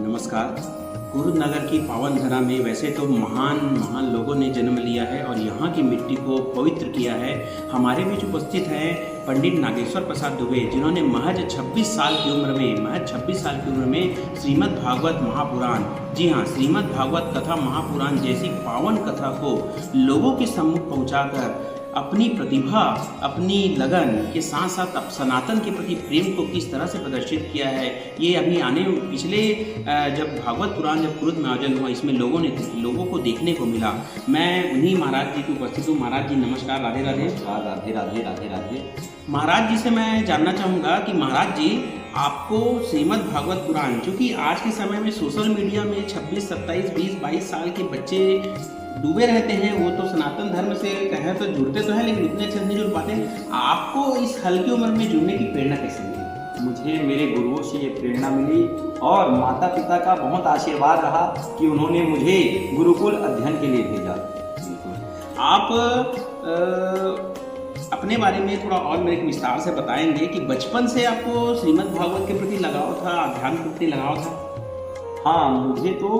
नमस्कार। कुरुद नगर की पावन धरा में वैसे तो महान महान लोगों ने जन्म लिया है और यहाँ की मिट्टी को पवित्र किया है। हमारे बीच उपस्थित हैं पंडित नागेश्वर प्रसाद दुबे, जिन्होंने महज 26 साल की उम्र में श्रीमद् भागवत महापुराण, जी हाँ, श्रीमद् भागवत कथा महापुराण जैसी पावन कथा को लोगों के सम्मुख पहुँचाकर अपनी प्रतिभा, अपनी लगन के साथ साथ सनातन के प्रति प्रेम को किस तरह से प्रदर्शित किया है, ये अभी पिछले जब भागवत पुराण जब कुरुद में आयोजन हुआ, इसमें लोगों को देखने को मिला। मैं उन्हीं महाराज जी की उपस्थित हूँ। महाराज जी नमस्कार। राधे राधे। राधे राधे राधे राधे। महाराज जी से मैं जानना चाहूँगा कि महाराज जी, आपको श्रीमद् भागवत पुराण, चूँकि आज के समय में सोशल मीडिया में 26, 27, 20, 22 साल के बच्चे डूबे रहते हैं, वो तो सनातन धर्म से कहें तो जुड़ते तो हैं, लेकिन उतने अच्छे नहीं जुड़ पाते। आपको इस हल्की उम्र में जुड़ने की प्रेरणा कैसे मिली? मुझे मेरे गुरुओं से ये प्रेरणा मिली और माता पिता का बहुत आशीर्वाद रहा कि उन्होंने मुझे गुरुकुल अध्ययन के लिए भेजा। आप अपने बारे में थोड़ा और मेरे विस्तार से बताएंगे कि बचपन से आपको श्रीमद् भागवत के प्रति लगाव था, अध्यात्म के प्रति लगाव था? हाँ, मुझे तो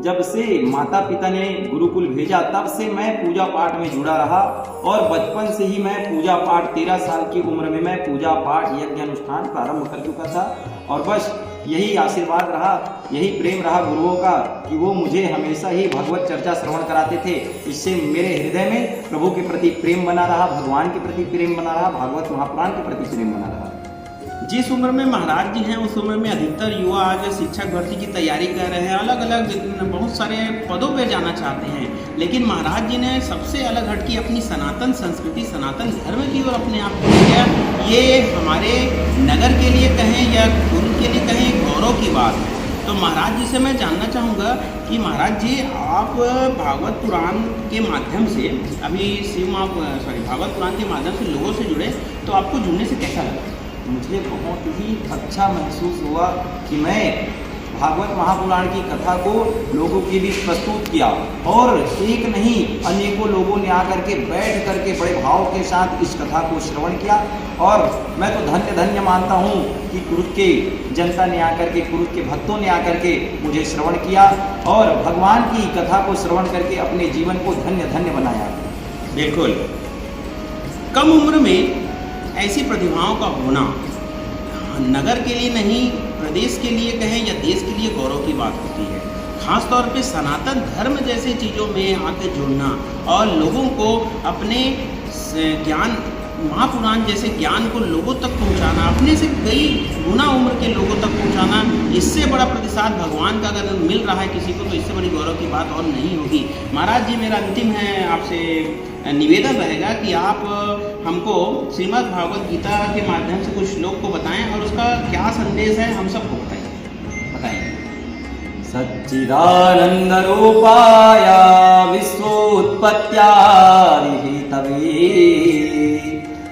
जब से माता पिता ने गुरुकुल भेजा तब से मैं पूजा पाठ में जुड़ा रहा और बचपन से ही मैं पूजा पाठ 13 साल की उम्र में मैं पूजा पाठ यज्ञ अनुष्ठान प्रारंभ कर चुका था। और बस यही आशीर्वाद रहा, यही प्रेम रहा गुरुओं का कि वो मुझे हमेशा ही भगवत चर्चा श्रवण कराते थे। इससे मेरे हृदय में प्रभु के प्रति प्रेम बना रहा, भगवान के प्रति प्रेम बना रहा, भागवत महापुराण के प्रति प्रेम बना रहा। जिस उम्र में महाराज जी हैं, उस उम्र में अधिकतर युवा आज शिक्षक भर्ती की तैयारी कर रहे हैं, अलग अलग बहुत सारे पदों पर जाना चाहते हैं, लेकिन महाराज जी ने सबसे अलग हट की अपनी सनातन संस्कृति, सनातन धर्म की ओर अपने आप को लिया। ये हमारे नगर के लिए कहें या कुरुद के लिए कहें, गौरव की बात है। तो महाराज जी से मैं जानना चाहूँगा कि महाराज जी, आप भागवत पुराण के माध्यम से भागवत पुराण के माध्यम से लोगों से जुड़े, तो आपको जुड़ने से कैसा लगा? मुझे बहुत ही अच्छा महसूस हुआ कि मैं भागवत महापुराण की कथा को लोगों के बीच प्रस्तुत किया और एक नहीं अनेकों लोगों ने आकर के बैठ करके बड़े भाव के साथ इस कथा को श्रवण किया। और मैं तो धन्य धन्य मानता हूँ कि कुरुद के जनता ने आकर के, कुरुद के भक्तों ने आकर के मुझे श्रवण किया और भगवान की कथा को श्रवण करके अपने जीवन को धन्य धन्य बनाया। बिल्कुल, कम उम्र में ऐसी प्रतिभाओं का होना नगर के लिए नहीं, प्रदेश के लिए कहें या देश के लिए गौरव की बात होती है। खास तौर पे सनातन धर्म जैसे चीज़ों में आके जुड़ना और लोगों को अपने ज्ञान, महापुराण जैसे ज्ञान को लोगों तक पहुंचाना, अपने से कई गुना उम्र के लोगों तक पहुंचाना, इससे बड़ा प्रतिसाद भगवान का अगर मिल रहा है किसी को, तो इससे बड़ी गौरव की बात और नहीं होगी। महाराज जी, मेरा अंतिम है आपसे निवेदन रहेगा कि आप हमको श्रीमद् भागवत गीता के माध्यम से कुछ श्लोक को बताएं और उसका क्या संदेश है, हम सबको बताएं। सच्चिदानंद रूपाय विश्वोत्पत्त्यादिहेतवे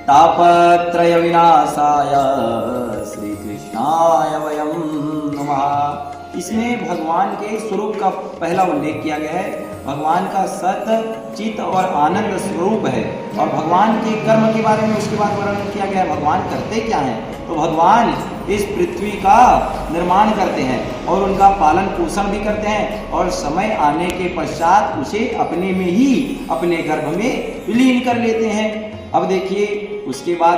तापत्रय विनाशाय श्री कृष्णाय वयं नमः। इसमें भगवान के स्वरूप का पहला उल्लेख किया गया है। भगवान का सत, चित और आनंद स्वरूप है और भगवान के कर्म के बारे में उसके बाद वर्णन किया गया है। भगवान करते क्या हैं? तो भगवान इस पृथ्वी का निर्माण करते हैं और उनका पालन पोषण भी करते हैं और समय आने के पश्चात उसे अपने में ही, अपने गर्भ में विलीन कर लेते हैं। अब देखिए, उसके बाद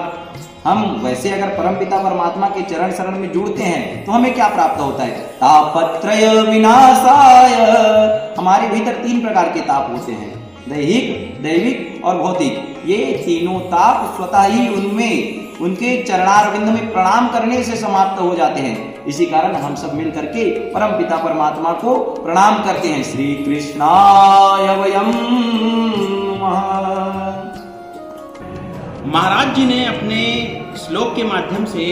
हम वैसे अगर परमपिता परमात्मा के चरण शरण में जुड़ते हैं तो हमें क्या प्राप्त होता है? तापत्रय विनाशाय। हमारे भीतर 3 प्रकार के ताप होते हैं, दैहिक, दैविक और भौतिक। ये तीनों ताप स्वतः ही उनमें, उनके चरणारविंद में प्रणाम करने से समाप्त हो जाते हैं। इसी कारण हम सब मिल करके परमपिता परमात्मा को प्रणाम करते हैं। श्री कृष्णाय वयं नमः। महाराज जी ने अपने श्लोक के माध्यम से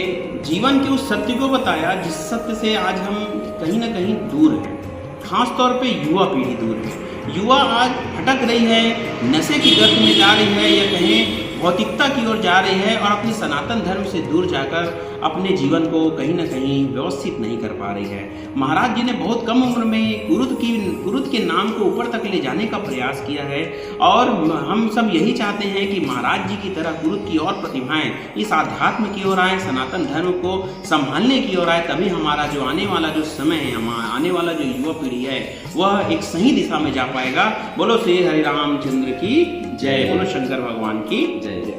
जीवन के उस सत्य को बताया जिस सत्य से आज हम कहीं ना कहीं दूर हैं। खास तौर पे युवा पीढ़ी दूर है। युवा आज भटक रही है, नशे की गर्त में जा रही है, या कहें भौतिकता की ओर जा रही है और अपने सनातन धर्म से दूर जाकर अपने जीवन को कहीं ना कहीं व्यवस्थित नहीं कर पा रही है। महाराज जी ने बहुत कम उम्र में कुरुद के नाम को ऊपर तक ले जाने का प्रयास किया है और हम सब यही चाहते हैं कि महाराज जी की तरह कुरुद की और प्रतिभाएं इस आध्यात्म की ओर आए, सनातन धर्म को संभालने की ओर आए। तभी हमारा जो आने वाला जो समय है, आने वाला जो युवा पीढ़ी है, वह एक सही दिशा में जा पाएगा। बोलो श्री हरि रामचंद्र की जय, बोलो शंकर भगवान की जय।